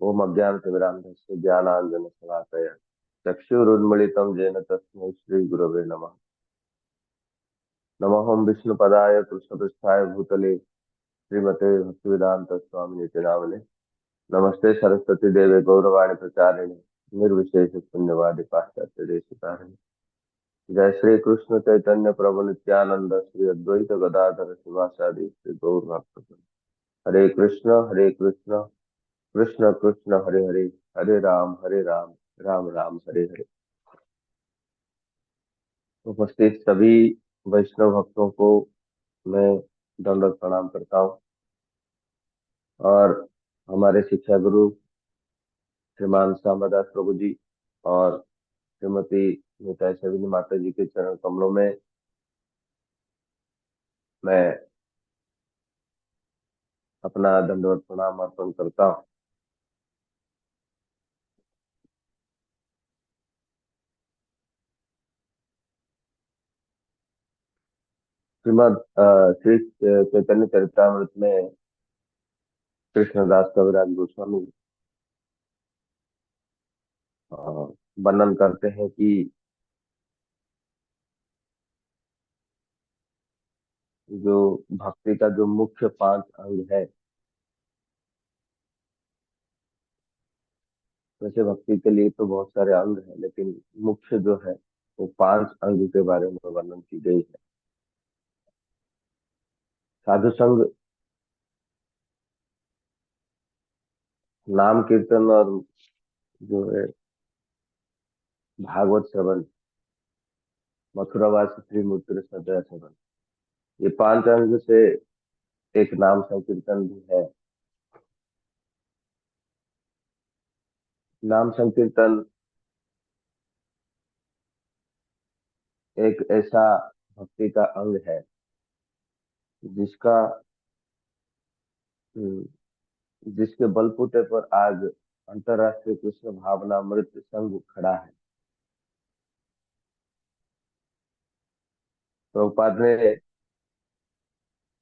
ओम अज्ञानतिमिरान्धस्य ज्ञानाञ्जनशलाकया चक्षुरुन्मीलितं येन तस्मै श्रीगुरवे नमः। नमोऽहं विष्णुपदाय कृष्णपृष्ठाय भूतले श्रीमते भक्तिवेदांत स्वामिनिति नामिने। नमस्ते सरस्वती देवे गौरवाणी प्रचारिणे निर्विशेष शून्यवादी पाश्चात्य देशिकारिणे। जय श्री कृष्ण चैतन्य प्रभु नित्यानंद श्री अद्वैत गदाधर शिवासादि श्री गौर भक्तजन। हरे कृष्ण कृष्ण कृष्ण हरे हरे, हरे राम राम राम हरे हरे। उपस्थित सभी वैष्णव भक्तों को मैं दंडवत प्रणाम करता हूँ। और हमारे शिक्षा गुरु श्रीमान श्यामदास प्रभु जी और श्रीमती नीता सविनी माता जी के चरण कमलों में मैं अपना दंडवत प्रणाम अर्पण करता हूँ। श्री चैतन्य चरितमृत में कृष्णदास कविराज गोस्वामी अ, वर्णन करते हैं कि जो भक्ति का जो मुख्य 5 अंग है। वैसे भक्ति के लिए तो बहुत सारे अंग हैं, लेकिन मुख्य जो है वो 5 अंग के बारे में वर्णन की गई है। साधु संग, नाम कीर्तन और जो है भागवत श्रवण, मथुरावास श्री मूर्ति सदय श्रवण, ये 5 अंग से एक नाम संकीर्तन भी है। नाम संकीर्तन एक ऐसा भक्ति का अंग है जिसका हम्म, जिसके बलबूते पर आज अंतर्राष्ट्रीय कृष्ण भावनामृत संघ खड़ा है। प्रभुपाद ने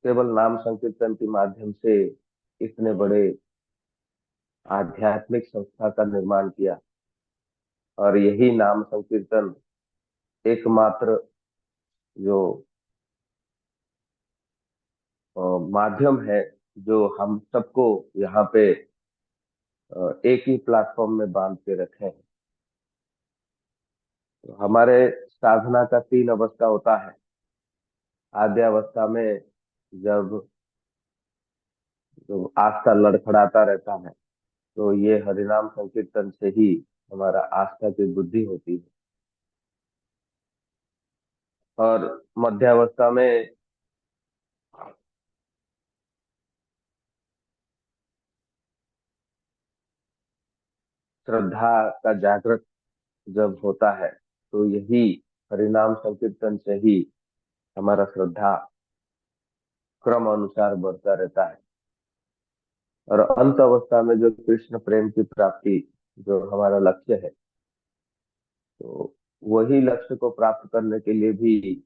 केवल नाम संकीर्तन के माध्यम से इतने बड़े आध्यात्मिक संस्था का निर्माण किया, और यही नाम संकीर्तन एकमात्र जो अ, माध्यम है जो हम सबको यहाँ पे एक ही प्लेटफॉर्म में बांध के रखे हैं। तो हमारे साधना का 3 अवस्था होता है। आद्यावस्था में जब जो आस्था लड़खड़ाता रहता है, तो ये हरिनाम संकीर्तन से ही हमारा आस्था की बुद्धि होती है। और मध्यावस्था में श्रद्धा का जागृत जब होता है, तो यही हरिनाम संकीर्तन से ही हमारा श्रद्धा क्रम अनुसार बढ़ता रहता है। और अंत अवस्था में जो कृष्ण प्रेम की प्राप्ति, जो हमारा लक्ष्य है, तो वही लक्ष्य को प्राप्त करने के लिए भी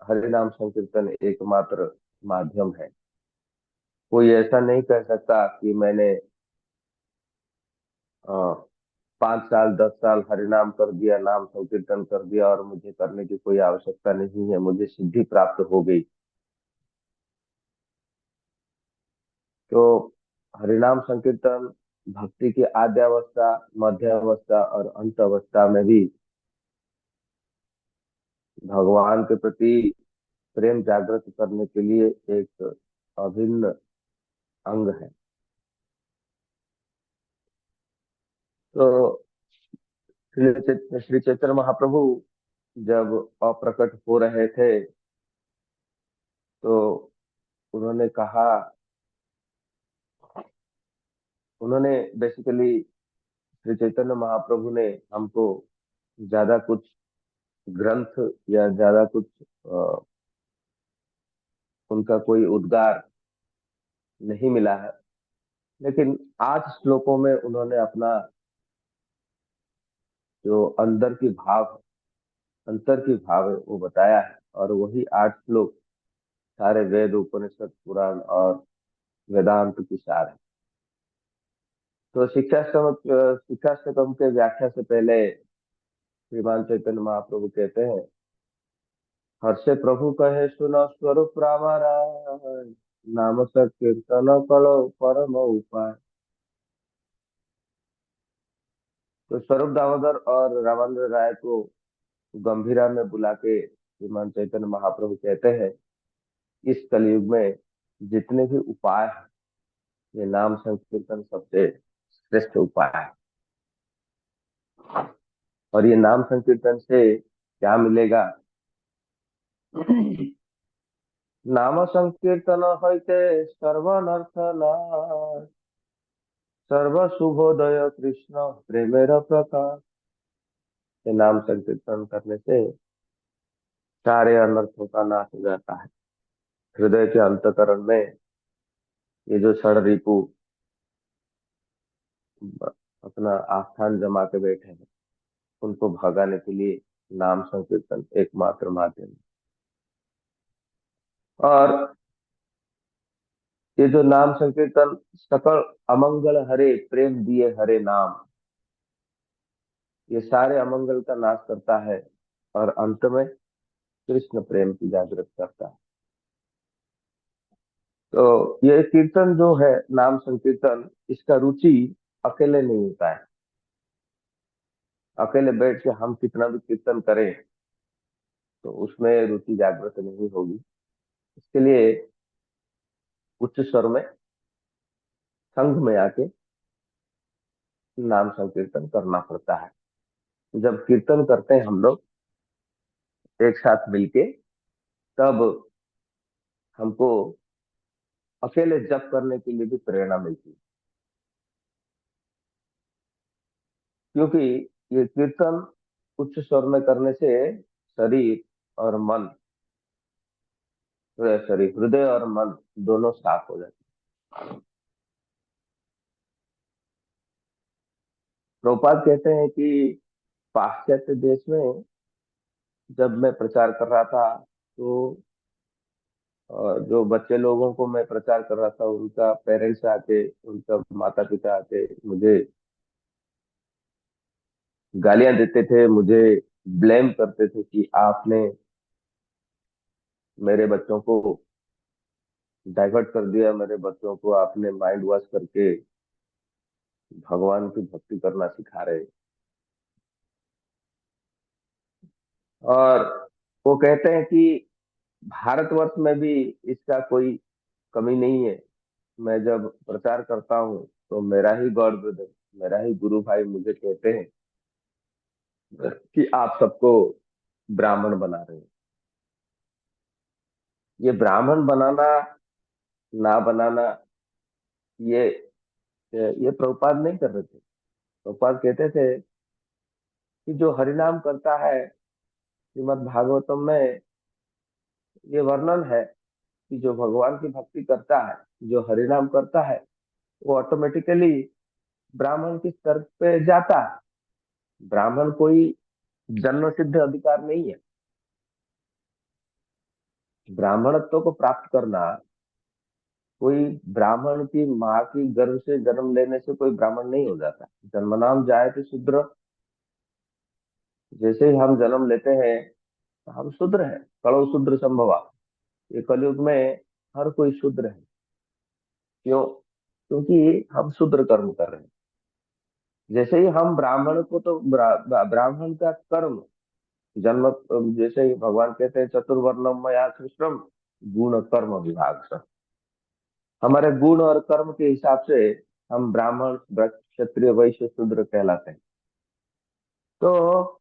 हरिनाम संकीर्तन एकमात्र माध्यम है। कोई ऐसा नहीं कह सकता कि मैंने 5 साल 10 साल हरिनाम कर दिया, नाम संकीर्तन कर दिया और मुझे करने की कोई आवश्यकता नहीं है, मुझे सिद्धि प्राप्त हो गई। तो हरिनाम संकीर्तन भक्ति की आद्यावस्था, मध्यावस्था और अंत अवस्था में भी भगवान के प्रति प्रेम जागृत करने के लिए एक अभिन्न अंग है। तो श्री चैतन्य महाप्रभु जब अप्रकट हो रहे थे, तो उन्होंने कहा, उन्होंने बेसिकली श्री चैतन्य महाप्रभु ने हमको ज्यादा कुछ ग्रंथ या ज्यादा कुछ उनका कोई उद्गार नहीं मिला है, लेकिन 8 श्लोकों में उन्होंने अपना जो अंतर की भाव है वो बताया है। और वही 8 श्लोक सारे वेद उपनिषद पुराण और वेदांत की सार है। तो शिक्षाष्टकम के व्याख्या से पहले श्रीमान चैतन्य महाप्रभु कहते हैं, हर्षे प्रभु कहे सुनो स्वरूप रामारा, नाम संकीर्तन करो परम उपाय। तो स्वरूप दामोदर और रामानंद राय को गंभीरा में बुला के श्रीमान चैतन्य महाप्रभु कहते हैं, इस कलयुग में जितने भी उपाय हैं, ये नाम संकीर्तन सबसे श्रेष्ठ उपाय है। और ये नाम संकीर्तन से क्या मिलेगा? नाम संकीर्तन हईते सर्वनर्थ नाश, सर्व शुभोदय कृष्ण प्रेमेर प्रकाश। ये नाम संकीर्तन करने से सारे अनर्थों का नाश हो जाता है। हृदय के अंतकरण में ये जो षड रिपु अपना आस्थान जमा के बैठे हैं, उनको भगाने के लिए नाम संकीर्तन एकमात्र माध्यम है। और ये जो नाम संकीर्तन सकल अमंगल हरे प्रेम दिए हरे नाम, ये सारे अमंगल का नाश करता है और अंत में कृष्ण प्रेम की जागृत करता है। तो ये कीर्तन जो है, नाम संकीर्तन, इसका रुचि अकेले नहीं होता है। अकेले बैठ के हम कितना भी कीर्तन करें तो उसमें रुचि जागृत नहीं होगी। इसके लिए उच्च स्वर में संघ में आके नाम संकीर्तन करना पड़ता है। जब कीर्तन करते हैं हम लोग एक साथ मिलके, तब हमको अकेले जप करने के लिए भी प्रेरणा मिलती है। क्योंकि ये कीर्तन उच्च स्वर में करने से शरीर और मन, शरीर हृदय और मन दोनों साफ हो जाते हैं। प्रभुपाद कहते हैं कि पाश्चात्य देश में जब मैं प्रचार कर रहा था, तो जो बच्चे लोगों को मैं प्रचार कर रहा था, उनका पेरेंट्स आके, उनका माता पिता आके मुझे गालियां देते थे, मुझे ब्लेम करते थे कि आपने मेरे बच्चों को डाइवर्ट कर दिया, मेरे बच्चों को आपने माइंड वॉश करके भगवान की भक्ति करना सिखा रहे। और वो कहते हैं कि भारतवर्ष में भी इसका कोई कमी नहीं है। मैं जब प्रचार करता हूँ तो मेरा ही गॉड ब्रदर, मेरा ही गुरु भाई मुझे कहते हैं कि आप सबको ब्राह्मण बना रहे हैं। ये ब्राह्मण बनाना ना बनाना, ये ये प्रभुपाद नहीं कर रहे थे। प्रभुपाद कहते थे कि जो हरिनाम करता है, श्रीमद् भागवतम में ये वर्णन है कि जो भगवान की भक्ति करता है, जो हरिनाम करता है, वो ऑटोमेटिकली ब्राह्मण की स्तर पे जाता है। ब्राह्मण कोई जन्म सिद्ध अधिकार नहीं है। ब्राह्मणत्व को प्राप्त करना, कोई ब्राह्मण की माँ की गर्भ से जन्म लेने से कोई ब्राह्मण नहीं हो जाता। जन्मनाम जायते शूद्र, जैसे ही हम जन्म लेते हैं तो हम शूद्र हैं। कड़ो शूद्र संभवा। ये कलयुग में हर कोई शूद्र है। क्यों? क्योंकि हम शूद्र कर्म कर रहे हैं। जैसे ही हम ब्राह्मण को तो ब्राह्मण का कर्म जन्म, जैसे ही भगवान कहते हैं चतुर्वर्णम मया सृष्टम गुण कर्म विभाग से, हमारे गुण और कर्म के हिसाब से हम ब्राह्मण, क्षत्रिय, वैश्य, शूद्र कहलाते हैं। तो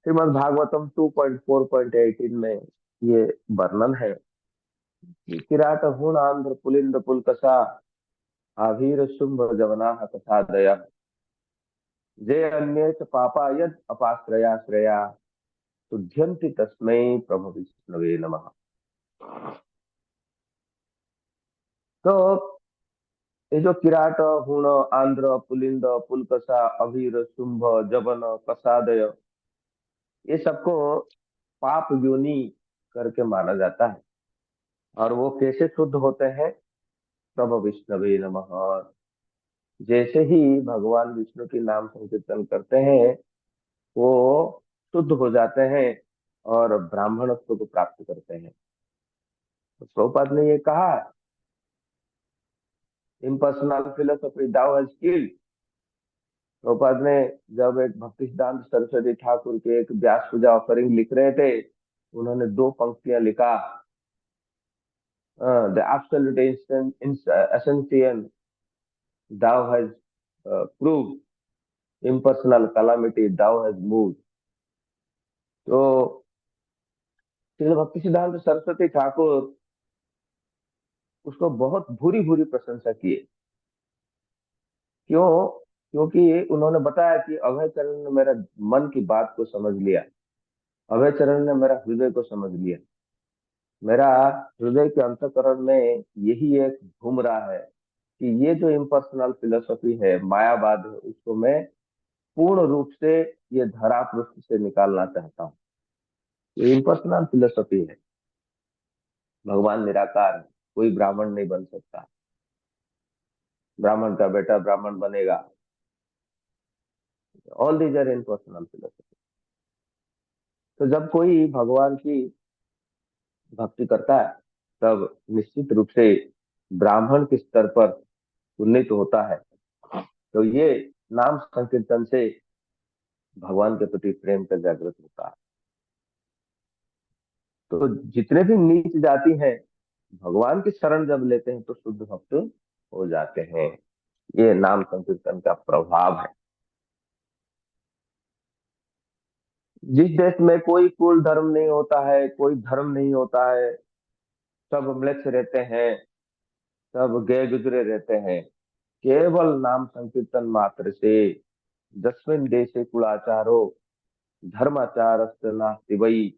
श्रीमद् भागवतम 2.4.18 में ये वर्णन है कि किरात हूण आंध्र पुलिंद पुलकसा, आभीर शुंभ जवना कसादय, जे अन्ये च पापा यद अपाश्रया श्रेया, शुद्ध्यन्ति तस्मै प्रभु विष्णवे नमः। तो ये जो किराट हूण आंध्र पुलिंद पुलकसा अभीर शुंभ जवन कसादय, ये सबको पाप योनि करके माना जाता है। और वो कैसे शुद्ध होते हैं? प्रभु विष्णवे नमः। जैसे ही भगवान विष्णु की नाम संकीर्तन करते हैं, वो शुद्ध हो जाते हैं और ब्राह्मणत्व को प्राप्त करते हैं। तो प्रभुपाद ने ये कहा, impersonal philosophy thou has killed. Prabhupada ने जब एक भक्ति सिद्धांत सरस्वती ठाकुर के एक व्यास पूजा ऑफरिंग लिख रहे थे, उन्होंने दो पंक्तियां लिखा, the absolute essential thou has proved, impersonal calamity thou has moved। तो श्री भक्ति सिद्धांत सरस्वती ठाकुर उसको बहुत भूरी भूरी प्रशंसा किए। क्यों? क्योंकि उन्होंने बताया कि अभय चरण ने मेरा मन की बात को समझ लिया, अभय चरण ने मेरा हृदय को समझ लिया। मेरा हृदय के अंतःकरण में यही एक घूम रहा है कि ये जो इम्पर्सनल फिलोसफी है, मायावाद है, उसको मैं पूर्ण रूप से ये धरा पृष्ठ से निकालना चाहता हूँ। ये इम्पर्सनल फिलोसफी है, भगवान निराकार है, कोई ब्राह्मण नहीं बन सकता, ब्राह्मण का बेटा ब्राह्मण बनेगा। All these are impersonal philosophy. तो जब कोई भगवान की भक्ति करता है, तब निश्चित रूप से ब्राह्मण के स्तर पर उन्नीत होता है। तो ये नाम संकीर्तन से भगवान के प्रति प्रेम का जागृत होता है। तो जितने भी नीच जाति हैं, भगवान की शरण जब लेते हैं तो शुद्ध भक्त हो जाते हैं। ये नाम संकीर्तन का प्रभाव है। जिस देश में कोई कुल धर्म नहीं होता है, कोई धर्म नहीं होता है, सब म्लेच्छ रहते हैं, सब गए गुजरे रहते हैं, केवल नाम संकीर्तन मात्र से जस्मिन देशे कुलाचारो धर्माचारस्त नास्ति वै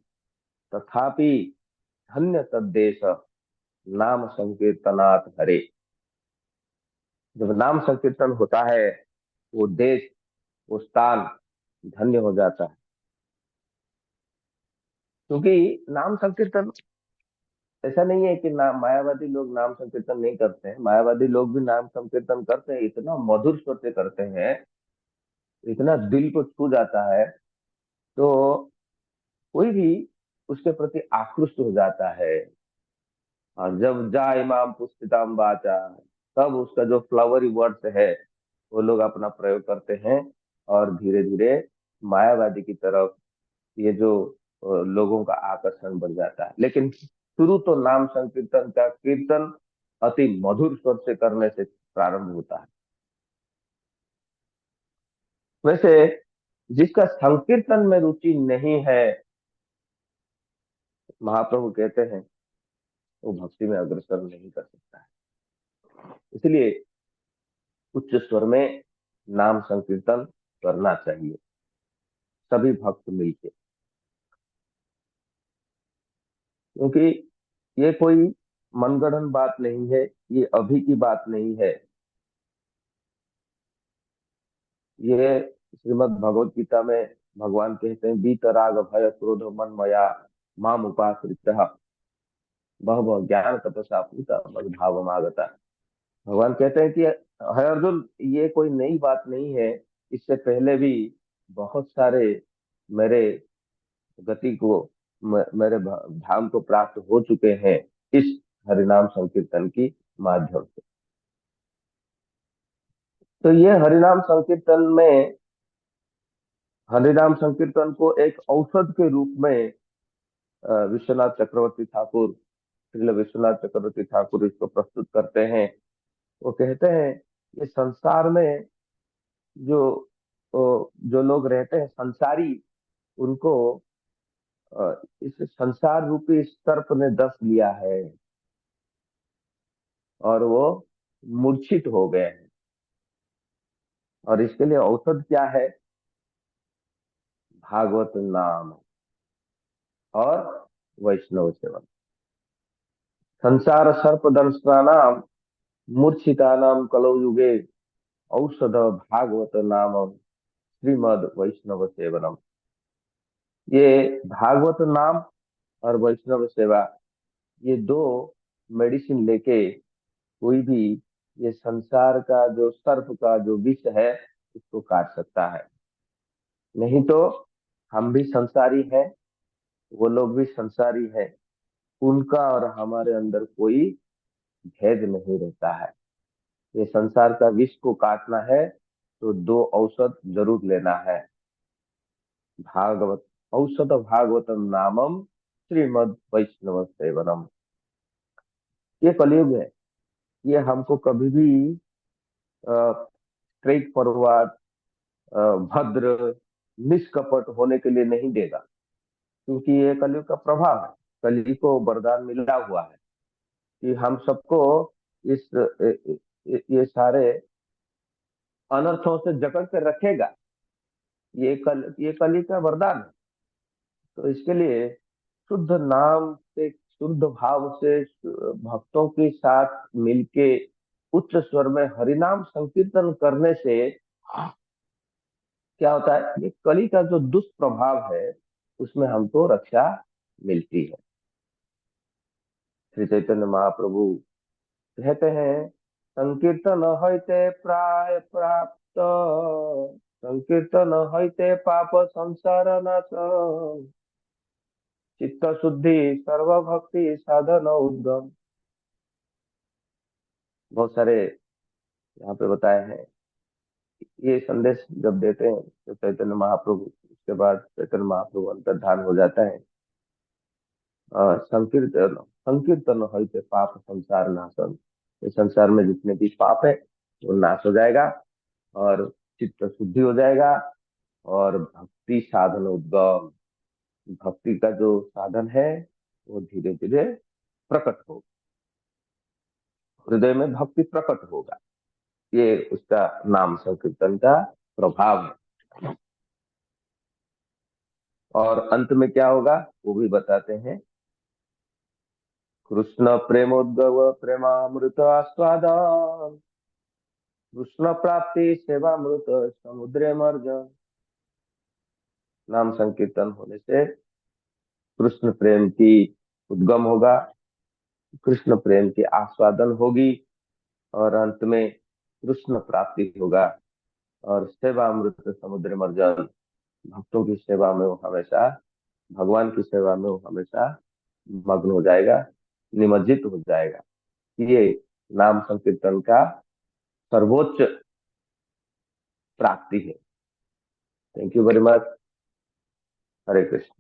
तथापि धन्य तद्देश नाम संकीर्तनात् हरे। जब नाम संकीर्तन होता है, वो देश, वो स्थान धन्य हो जाता है। क्योंकि नाम संकीर्तन, ऐसा नहीं है कि नाम मायावादी लोग नाम संकीर्तन नहीं करते हैं, मायावादी लोग भी नाम संकीर्तन करते हैं, इतना मधुर स्वर से करते हैं, इतना दिल को छू जाता है। तो कोई भी उसके प्रति आकृष्ट हो जाता है। और जब जा इमाम पुष्पिताम बाचा, तब उसका जो फ्लावरी वर्ड्स है, वो लोग अपना प्रयोग करते हैं, और धीरे धीरे मायावादी की तरफ ये जो लोगों का आकर्षण बढ़ जाता है। लेकिन शुरू तो नाम संकीर्तन का कीर्तन अति मधुर स्वर से करने से प्रारंभ होता है। वैसे जिसका संकीर्तन में रुचि नहीं है, महाप्रभु कहते हैं, वो भक्ति में अग्रसर नहीं कर सकता है। इसलिए उच्च स्वर में नाम संकीर्तन करना चाहिए, सभी भक्त मिलके। क्योंकि ये कोई मनगढ़ंत बात नहीं है, ये अभी की बात नहीं है। ये श्रीमद् भगवत गीता में भगवान कहते हैं, वीतराग भय क्रोध मन मया माम उपाश्रितः बहवः ज्ञान तपसा पूता मद भावमागता। भगवान कहते हैं कि हे अर्जुन, ये कोई नई बात नहीं है, इससे पहले भी बहुत सारे मेरे गति को मेरे धाम को प्राप्त हो चुके हैं इस हरिनाम संकीर्तन की माध्यम से। तो ये हरिनाम संकीर्तन में, हरिनाम संकीर्तन को एक औषध के रूप में विश्वनाथ चक्रवर्ती ठाकुर, श्रील विश्वनाथ चक्रवर्ती ठाकुर इसको प्रस्तुत करते हैं। वो कहते हैं, ये संसार में जो जो लोग रहते हैं संसारी, उनको इस संसार रूपी सर्प ने डस लिया है और वो मूर्छित हो गए हैं। और इसके लिए औषध क्या है? भागवत नाम और वैष्णव सेवन। संसार सर्प दंशानाम मूर्छितानाम कलौ युगे औषध भागवत नाम श्रीमद वैष्णव सेवनम। ये भागवत नाम और वैष्णव सेवा, ये दो मेडिसिन लेके कोई भी ये संसार का जो सर्प का जो विष है उसको काट सकता है। नहीं तो हम भी संसारी हैं, वो लोग भी संसारी हैं, उनका और हमारे अंदर कोई भेद नहीं रहता है। ये संसार का विष को काटना है तो दो औषध जरूर लेना है। भागवत औषध भागवतम नामम श्रीमद वैष्णव सेवनम। ये कलयुग है। ये हमको कभी भी स्ट्रेट फॉरवर्ड, भद्र, निष्कपट होने के लिए नहीं देगा, क्योंकि ये कलयुग का प्रभाव है। कलयुग को वरदान मिला हुआ है कि हम सबको इस ये सारे अनर्थों से जकड़ कर रखेगा। ये कलयुग का वरदान है। तो इसके लिए शुद्ध नाम से, शुद्ध भाव से, भक्तों के साथ मिलके उच्च स्वर में हरिनाम संकीर्तन करने से क्या होता है, ये कली का जो दुष्प्रभाव है उसमें हमको रक्षा मिलती है। श्री चैतन्य महाप्रभु कहते हैं, संकीर्तन हईते प्राय प्राप्त, संकीर्तन हईते पाप संसार नाश, चित्त शुद्धि सर्वभक्ति साधन उद्गम। बहुत सारे यहाँ पे बताए हैं। ये संदेश जब देते हैं तो चैतन्य महाप्रभु, उसके बाद चैतन्य महाप्रभु अंतर्धान हो जाता है। संकीर्तन संकीर्तन हईते पाप संसार नाशन। इस संसार में जितने भी पाप है वो नाश हो जाएगा और चित्त शुद्धि हो जाएगा और भक्ति साधन उद्गम, भक्ति का जो साधन है वो धीरे धीरे प्रकट हो, हृदय में भक्ति प्रकट होगा। ये उसका नाम संकीर्तन का प्रभाव है। और अंत में क्या होगा वो भी बताते हैं। कृष्ण प्रेमोद्गव प्रेमामृत आस्वादन, कृष्ण प्राप्ति सेवामृत समुद्रे मर्जन। नाम संकीर्तन होने से कृष्ण प्रेम की उद्गम होगा, कृष्ण प्रेम की आस्वादन होगी और अंत में कृष्ण प्राप्ति होगा। और सेवा अमृत समुद्र मर्जन, भक्तों की सेवा में वो हमेशा, भगवान की सेवा में वो हमेशा मग्न हो जाएगा, निमज्जित हो जाएगा। ये नाम संकीर्तन का सर्वोच्च प्राप्ति है। Thank you very much. Hare Krishna.